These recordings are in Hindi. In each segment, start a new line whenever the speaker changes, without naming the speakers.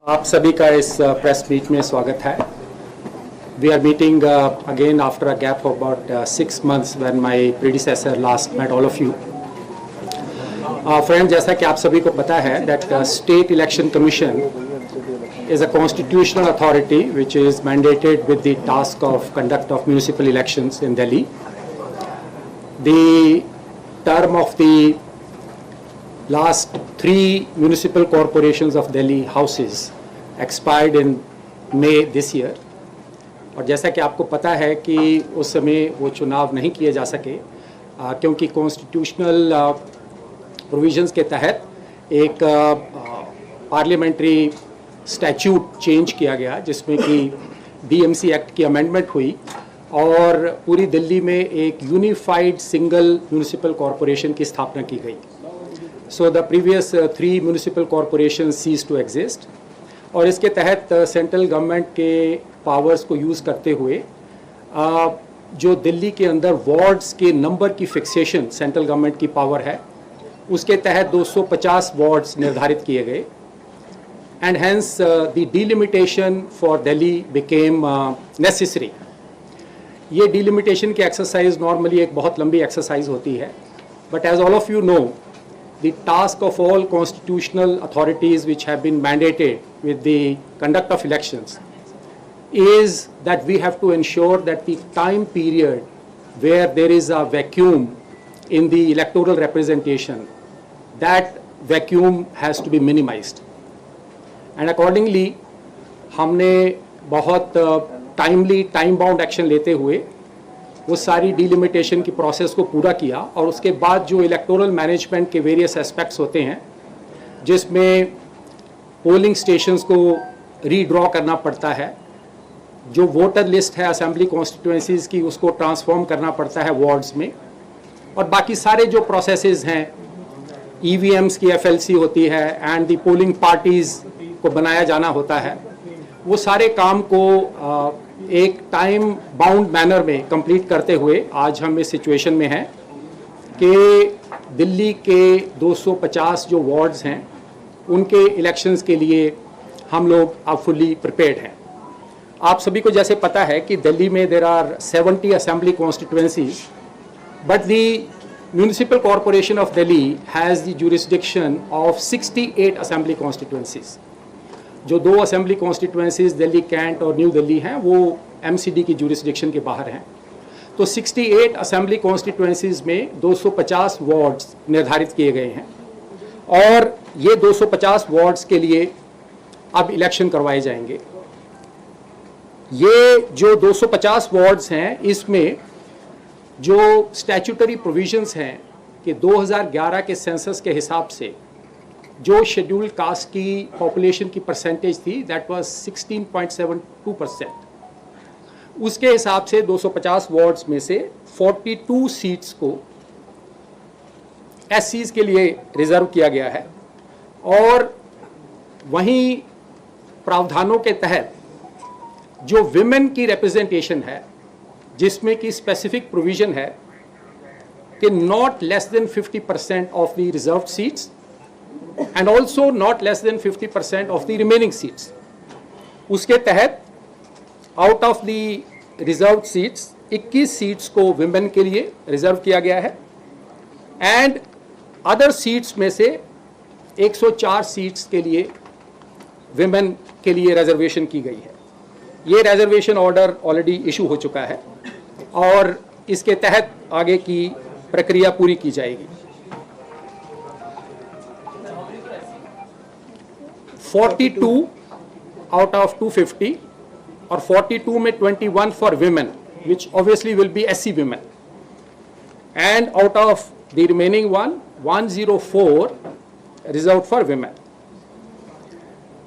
आप सभी का इस प्रेस मीट में स्वागत है। We are meeting again after a gap of about 6 months when my predecessor last met all of you. Friend, जैसा कि आप सभी को पता है that state election commission is a constitutional authority which is mandated with the task of conduct of municipal elections in Delhi. The term of the last 3 municipal corporations of Delhi houses expired in May this year. और जैसा कि आपको पता है कि उस समय वो चुनाव नहीं किए जा सके क्योंकि कॉन्स्टिट्यूशनल प्रोविजंस के तहत एक पार्लियामेंट्री स्टैट्यूट चेंज किया गया जिसमें कि डीएमसी एक्ट की अमेंडमेंट हुई और पूरी दिल्ली में एक यूनिफाइड सिंगल म्यूनिसिपल कॉरपोरेशन की स्थापना की गई। So the previous 3 municipal corporation cease to exist और इसके तहत सेंट्रल गवर्नमेंट के पावर्स को यूज़ करते हुए जो दिल्ली के अंदर वार्ड्स के नंबर की फिक्सेशन सेंट्रल गवर्नमेंट की पावर है, उसके तहत 250 वार्ड्स निर्धारित किए गए and hence the delimitation for Delhi became necessary. ये delimitation की exercise normally एक बहुत लंबी exercise होती है, but as all of you know, the task of all constitutional authorities which have been mandated with the conduct of elections is that we have to ensure that the time period where there is a vacuum in the electoral representation, that vacuum has to be minimized. And accordingly हमने बहुत टाइमली टाइम बाउंड एक्शन लेते हुए वो सारी डिलिमिटेशन की प्रोसेस को पूरा किया और उसके बाद जो इलेक्टोरल मैनेजमेंट के वेरियस एस्पेक्ट्स होते हैं जिसमें पोलिंग स्टेशंस को रीड्रॉ करना पड़ता है, जो वोटर लिस्ट है असेंबली कॉन्स्टिट्यूएंसीज़ की उसको ट्रांसफॉर्म करना पड़ता है वार्ड्स में, और बाकी सारे जो प्रोसेसेस हैं ईवीएम्स की एफएलसी होती है एंड द पोलिंग पार्टीज़ को बनाया जाना होता है, वो सारे काम को एक टाइम बाउंड मैनर में कंप्लीट करते हुए आज हम इस सिचुएशन में हैं कि दिल्ली के 250 जो वार्ड्स हैं उनके इलेक्शंस के लिए हम लोग अब फुल्ली प्रिपेयर्ड हैं। आप सभी को जैसे पता है कि दिल्ली में there are 70 assembly constituencies, but the municipal corporation of Delhi has the jurisdiction of 68 assembly constituencies. जो 2 असेंबली कॉन्स्टिट्यूएंसीज दिल्ली कैंट और न्यू दिल्ली हैं वो एमसीडी की जुरिस्डिक्शन के बाहर हैं। तो 68 असेंबली कॉन्स्टिट्यूएंसीज में 250 वार्ड्स निर्धारित किए गए हैं और ये 250 वार्ड्स के लिए अब इलेक्शन करवाए जाएंगे। ये जो 250 वार्ड्स हैं इसमें जो स्टैट्यूटरी प्रोविजंस हैं कि 2011 के सेंसस के हिसाब से जो शेड्यूल्ड कास्ट की पॉपुलेशन की परसेंटेज थी दैट वाज 16.72%, उसके हिसाब से 250 वार्ड्स में से 42 सीट्स को एससीज के लिए रिजर्व किया गया है और वहीं प्रावधानों के तहत जो विमेन की रिप्रेजेंटेशन है जिसमें कि स्पेसिफिक प्रोविजन है कि not less than 50% of the reserved seats and also not less than 50% of the remaining seats. उसके तहत out of the reserved seats 21 seats को women के लिए रिजर्व किया गया है and other seats में से 104 सीट्स के लिए women के लिए रिजर्वेशन की गई है। ये रिजर्वेशन ऑर्डर ऑलरेडी इशू हो चुका है और इसके तहत आगे की प्रक्रिया पूरी की जाएगी। 42 out of 250 और 42 में 21 for women which obviously will be SC women and out of the remaining 104 reserved for women।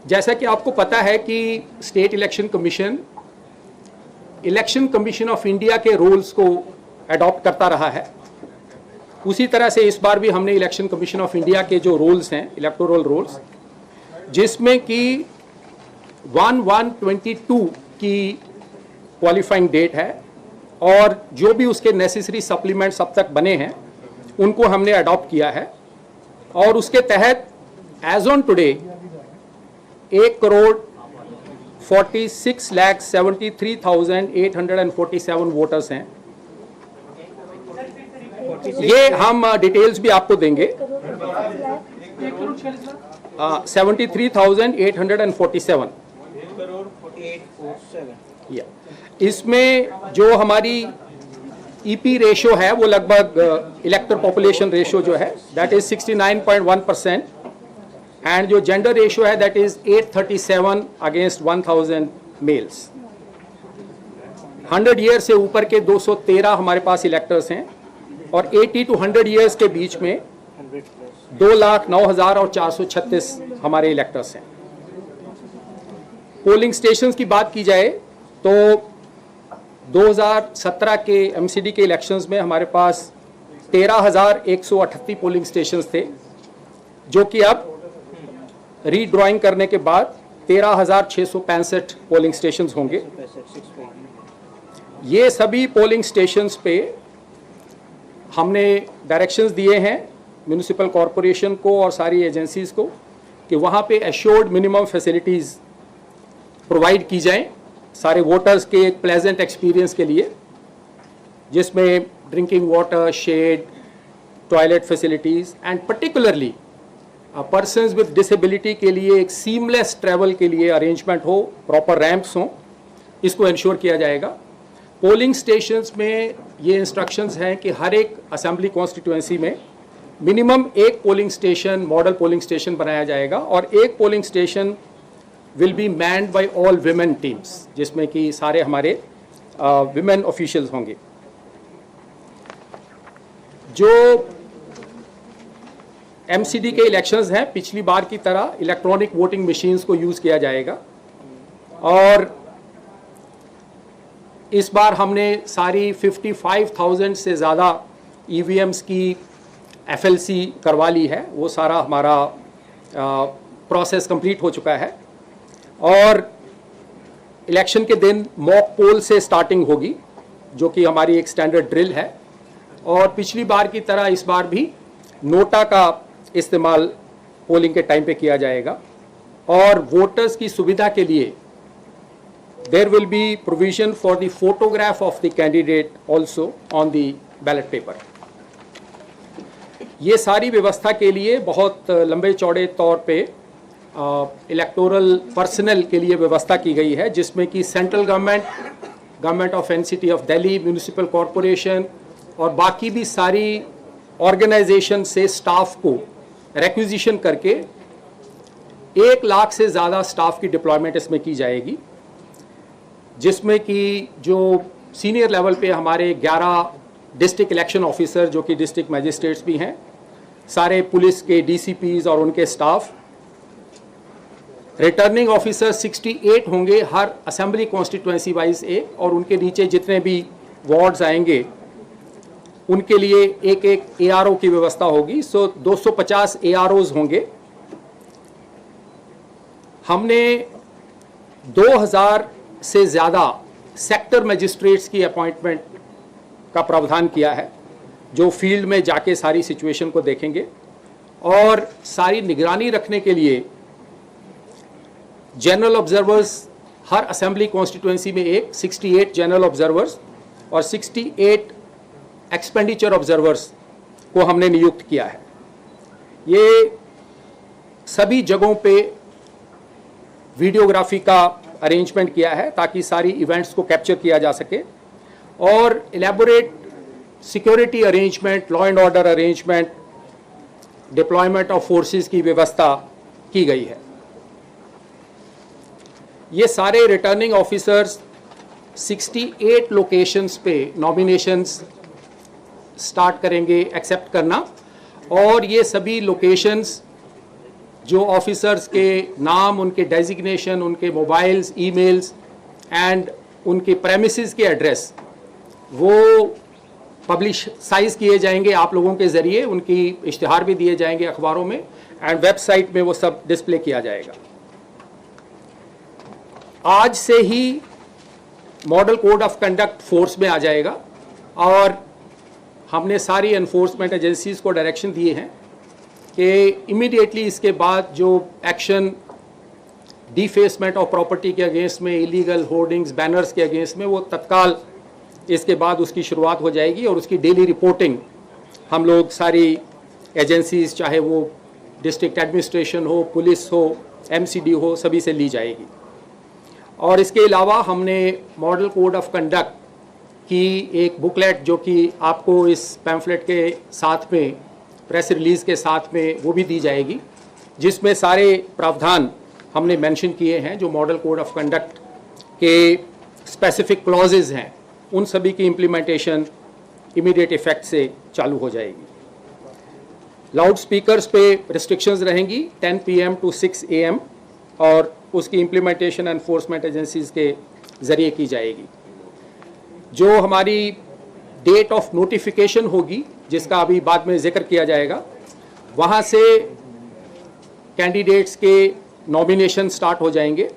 जैसा कि आपको पता है कि state election commission of India के रूल्स को अडॉप्ट करता रहा है, उसी तरह से इस बार भी हमने इलेक्शन कमीशन ऑफ इंडिया के जो रूल्स हैं इलेक्टोरल रूल्स जिसमें कि 1/1/22 की क्वालिफाइंग डेट है और जो भी उसके नेसेसरी सप्लीमेंट्स अब तक बने हैं उनको हमने अडॉप्ट किया है और उसके तहत एज ऑन टुडे 1,46,73,847 वोटर्स हैं। ये हम डिटेल्स भी आपको देंगे। 73,847। इसमें जो हमारी ईपी रेशो है वो लगभग इलेक्टर पॉपुलेशन रेशो जो है दैट इज 69.1% एंड जो जेंडर रेशो है that is 837 against 1000 males. 100 year से ऊपर के 213 हमारे पास इलेक्टर्स हैं और 80 to 100 ईयर्स के बीच में 2,09,000 और 436 हमारे इलेक्टर्स हैं। पोलिंग स्टेशंस की बात की जाए तो 2017 के एमसीडी के इलेक्शंस में हमारे पास 13,138 पोलिंग स्टेशंस थे, जो कि अब रीड्राइंग करने के बाद 13,665 पोलिंग स्टेशंस होंगे। ये सभी पोलिंग स्टेशंस पे हमने डायरेक्शंस दिए हैं म्यूनिसिपल कॉरपोरेशन को और सारी एजेंसीज को कि वहाँ पे एश्योर्ड मिनिमम फैसिलिटीज़ प्रोवाइड की जाएं सारे वोटर्स के एक प्लेजेंट एक्सपीरियंस के लिए, जिसमें drinking water, shade, toilet facilities and particularly persons with disability के लिए एक सीमलेस ट्रैवल के लिए अरेंजमेंट हो, प्रॉपर रैंप्स हों, इसको इंश्योर किया जाएगा। पोलिंग स्टेशंस में ये इंस्ट्रक्शंस हैं कि हर एक असेंबली कॉन्स्टिट्यूएंसी में मिनिमम एक polling station, model polling station बनाया जाएगा और एक polling station will be manned by all women teams, जिसमें कि सारे हमारे विमेन ऑफिशियल्स होंगे। जो एमसीडी के इलेक्शंस हैं पिछली बार की तरह इलेक्ट्रॉनिक वोटिंग मशीन्स को यूज़ किया जाएगा और इस बार हमने सारी 55,000 से ज़्यादा ईवीएम्स की एफएलसी करवा ली है। वो सारा हमारा प्रोसेस कंप्लीट हो चुका है और इलेक्शन के दिन मॉक पोल से स्टार्टिंग होगी, जो कि हमारी एक स्टैंडर्ड ड्रिल है। और पिछली बार की तरह इस बार भी नोटा का इस्तेमाल पोलिंग के टाइम पे किया जाएगा और वोटर्स की सुविधा के लिए there will be provision for the photograph of the candidate also on the ballot paper. ये सारी व्यवस्था के लिए बहुत लंबे चौड़े तौर पे इलेक्टोरल पर्सनल के लिए व्यवस्था की गई है, जिसमें कि central government of NCT of Delhi, municipal corporation और बाकी भी सारी ऑर्गेनाइजेशन से स्टाफ को रिक्विजिशन करके 1 लाख से ज़्यादा स्टाफ की डिप्लॉयमेंट इसमें की जाएगी, जिसमें कि जो सीनियर लेवल पे हमारे 11 डिस्ट्रिक्ट इलेक्शन ऑफिसर जो कि डिस्ट्रिक्ट मजिस्ट्रेट्स भी हैं, सारे पुलिस के डीसीपीज और उनके स्टाफ, रिटर्निंग ऑफिसर 68 होंगे हर असेंबली कॉन्स्टिट्यूएंसी वाइज एक, और उनके नीचे जितने भी वार्ड्स आएंगे उनके लिए एक एक एआरओ की व्यवस्था होगी। सो 250 एआरओज होंगे। हमने 2000 से ज़्यादा सेक्टर मजिस्ट्रेट्स की अपॉइंटमेंट का प्रावधान किया है, जो फील्ड में जाके सारी सिचुएशन को देखेंगे और सारी निगरानी रखने के लिए जनरल ऑब्जर्वर्स हर असेंबली कॉन्स्टिट्यूएंसी में एक 68 जनरल ऑब्जर्वर्स और 68 एक्सपेंडिचर ऑब्जर्वर्स को हमने नियुक्त किया है। ये सभी जगहों पे वीडियोग्राफी का अरेंजमेंट किया है ताकि सारी इवेंट्स को कैप्चर किया जा सके और elaborate security arrangement, law and order arrangement, deployment of forces की व्यवस्था की गई है। ये सारे रिटर्निंग ऑफिसर्स 68 लोकेशंस पे नॉमिनेशंस स्टार्ट करेंगे एक्सेप्ट करना, और ये सभी लोकेशंस जो ऑफिसर्स के नाम, उनके डेजिग्नेशन, उनके मोबाइल्स, ईमेल्स एंड उनके प्रेमिसेस के एड्रेस वो पब्लिसाइज किए जाएंगे आप लोगों के ज़रिए, उनकी इश्तिहार भी दिए जाएंगे अखबारों में एंड वेबसाइट में वो सब डिस्प्ले किया जाएगा। आज से ही model code of conduct force में आ जाएगा और हमने सारी एनफोर्समेंट एजेंसीज को डायरेक्शन दिए हैं कि इमीडिएटली इसके बाद जो एक्शन डिफेसमेंट ऑफ प्रॉपर्टी के अगेंस्ट में, इलीगल होर्डिंग्स बैनर्स के अगेंस्ट में, वो तत्काल इसके बाद उसकी शुरुआत हो जाएगी और उसकी डेली रिपोर्टिंग हम लोग सारी एजेंसीज, चाहे वो डिस्ट्रिक्ट एडमिनिस्ट्रेशन हो, पुलिस हो, एमसीडी हो, सभी से ली जाएगी। और इसके अलावा हमने मॉडल कोड ऑफ कंडक्ट की एक बुकलेट जो कि आपको इस पैम्फलेट के साथ में, प्रेस रिलीज़ के साथ में वो भी दी जाएगी, जिसमें सारे प्रावधान हमने मेंशन किए हैं जो मॉडल कोड ऑफ कंडक्ट के स्पेसिफिक क्लॉजेज हैं, उन सभी की इम्प्लीमेंटेशन इमीडिएट इफेक्ट से चालू हो जाएगी। लाउड स्पीकर्स पे रिस्ट्रिक्शंस रहेंगी 10 PM to 6 AM और उसकी इम्प्लीमेंटेशन एनफोर्समेंट एजेंसीज के ज़रिए की जाएगी। जो हमारी डेट ऑफ नोटिफिकेशन होगी, जिसका अभी बाद में जिक्र किया जाएगा, वहाँ से कैंडिडेट्स के नॉमिनेशन स्टार्ट हो जाएंगे।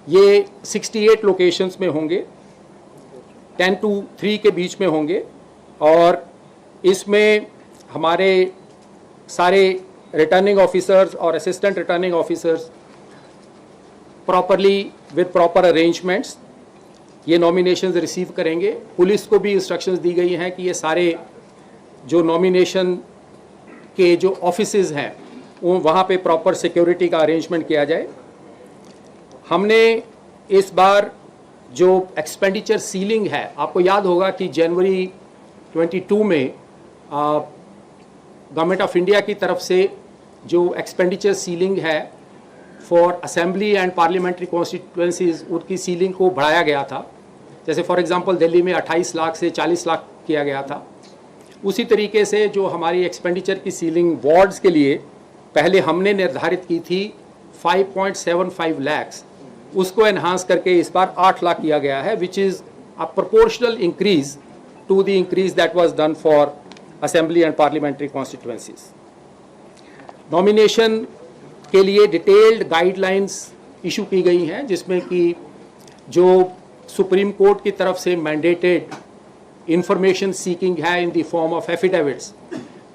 ये 68 लोकेशंस में होंगे, 10 to 3 के बीच में होंगे और इसमें हमारे सारे रिटर्निंग ऑफिसर्स और assistant returning officers properly with proper arrangements ये नॉमिनेशंस रिसीव करेंगे। पुलिस को भी इंस्ट्रक्शंस दी गई हैं कि ये सारे जो नॉमिनेशन के जो ऑफिसेज हैं वहाँ पे प्रॉपर सिक्योरिटी का अरेंजमेंट किया जाए। हमने इस बार जो एक्सपेंडिचर सीलिंग है, आपको याद होगा कि जनवरी 22 में गवर्नमेंट ऑफ इंडिया की तरफ से जो एक्सपेंडिचर सीलिंग है for assembly and parliamentary constituencies, उनकी सीलिंग को बढ़ाया गया था। जैसे फॉर एग्जांपल दिल्ली में 28 लाख से 40 लाख किया गया था। उसी तरीके से जो हमारी एक्सपेंडिचर की सीलिंग वार्ड्स के लिए पहले हमने निर्धारित की थी 5.75 लाख, उसको एनहांस करके इस बार 8 लाख किया गया है, which is a proportional increase to the increase that was done for assembly and parliamentary constituencies. Nomination के लिए डिटेल्ड गाइडलाइंस इशू की गई हैं, जिसमें कि जो सुप्रीम कोर्ट की तरफ से मैंडेटेड इंफॉर्मेशन सीकिंग है in the form of affidavits,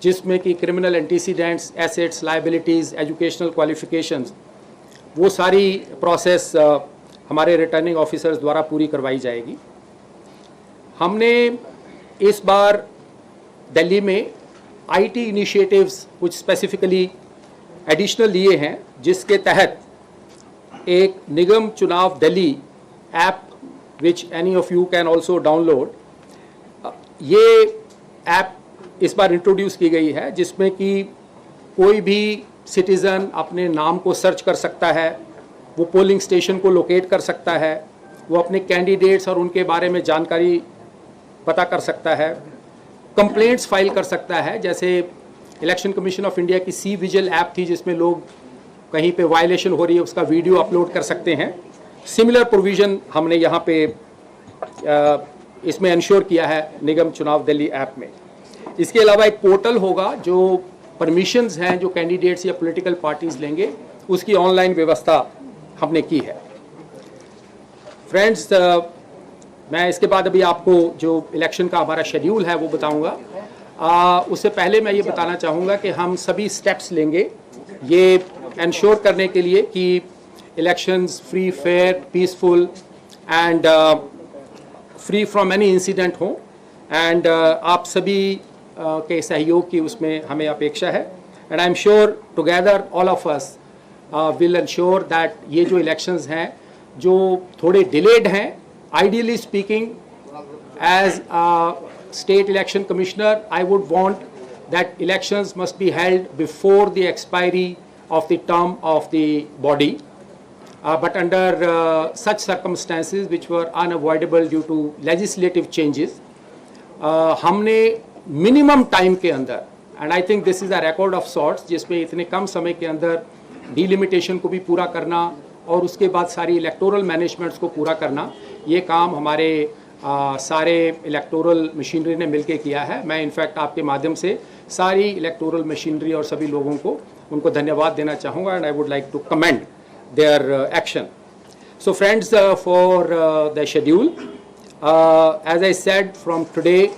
जिसमें कि criminal antecedents, assets, liabilities, educational qualifications, वो सारी प्रोसेस हमारे रिटर्निंग ऑफिसर्स द्वारा पूरी करवाई जाएगी। हमने इस बार दिल्ली में आईटी इनिशिएटिव्स कुछ स्पेसिफिकली एडिशनल लिए हैं, जिसके तहत एक निगम चुनाव Delhi app which any of you can also download, ये ऐप इस बार इंट्रोड्यूस की गई है, जिसमें कि कोई भी सिटीज़न अपने नाम को सर्च कर सकता है, वो पोलिंग स्टेशन को लोकेट कर सकता है, वो अपने कैंडिडेट्स और उनके बारे में जानकारी पता कर सकता है, कंप्लेंट्स फाइल कर सकता है। जैसे इलेक्शन कमीशन ऑफ इंडिया की सी विजिल ऐप थी, जिसमें लोग कहीं पे वायलेशन हो रही है उसका वीडियो अपलोड कर सकते हैं। सिमिलर प्रोविज़न हमने यहाँ पे इसमें इंश्योर किया है निगम चुनाव दिल्ली ऐप में। इसके अलावा एक पोर्टल होगा जो परमिशंस हैं जो कैंडिडेट्स या पॉलिटिकल पार्टीज लेंगे, उसकी ऑनलाइन व्यवस्था हमने की है। फ्रेंड्स, मैं इसके बाद अभी आपको जो इलेक्शन का हमारा शेड्यूल है वो बताऊंगा। उससे पहले मैं ये बताना चाहूँगा कि हम सभी स्टेप्स लेंगे ये इंश्योर करने के लिए कि elections free, fair, peaceful and free from any incident हो, एंड आप सभी के सहयोग की उसमें हमें अपेक्षा है। And I am sure together all of us will ensure that ये जो इलेक्शंस हैं जो थोड़े डिलेड हैं, ideally speaking, as a state election commissioner, I would want that elections must be held before the expiry of the term of the body. But under such circumstances which were unavoidable due to legislative changes, हमने minimum time के अंदर, and I think this is a record of sorts, जिसमें इतने कम समय के अंदर delimitation को भी पूरा करना और उसके बाद सारी इलेक्टोरल मैनेजमेंट्स को पूरा करना, ये काम हमारे सारे इलेक्टोरल मशीनरी ने मिलके किया है। मैं इनफैक्ट आपके माध्यम से सारी इलेक्टोरल मशीनरी और सभी लोगों को उनको धन्यवाद देना चाहूँगा, and I would like to commend their action. So friends, for the schedule, as I said, from today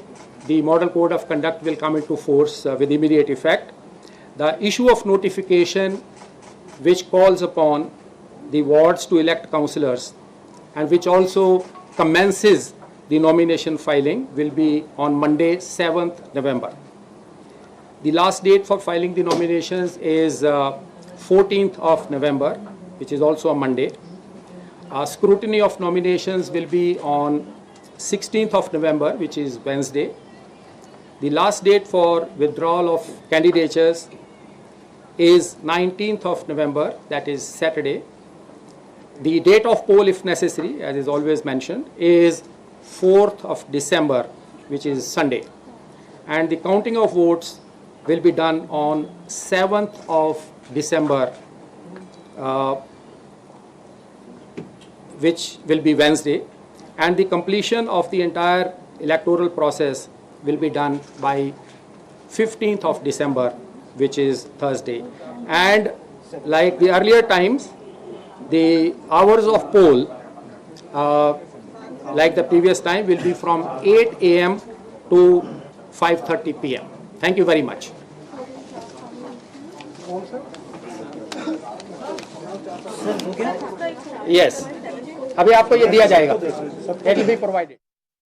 the model code of conduct will come into force with immediate effect. The issue of notification which calls upon the wards to elect councillors, and which also commences the nomination filing, will be on Monday, 7th November. The last date for filing the nominations is 14th of November, which is also a Monday. Scrutiny of nominations will be on 16th of November, which is Wednesday. The last date for withdrawal of candidatures is 19th of November, that is Saturday. The date of poll, if necessary, as is always mentioned, is 4th of December, which is Sunday. And the counting of votes will be done on 7th of December, which will be Wednesday. And the completion of the entire electoral process will be done by 15th of December, which is Thursday. And like the earlier times, the hours of poll, like the previous time, will be from 8 a.m. to 5:30 p.m. Thank you very much. Yes, अभी आपको ये दिया जाएगा. It will be provided.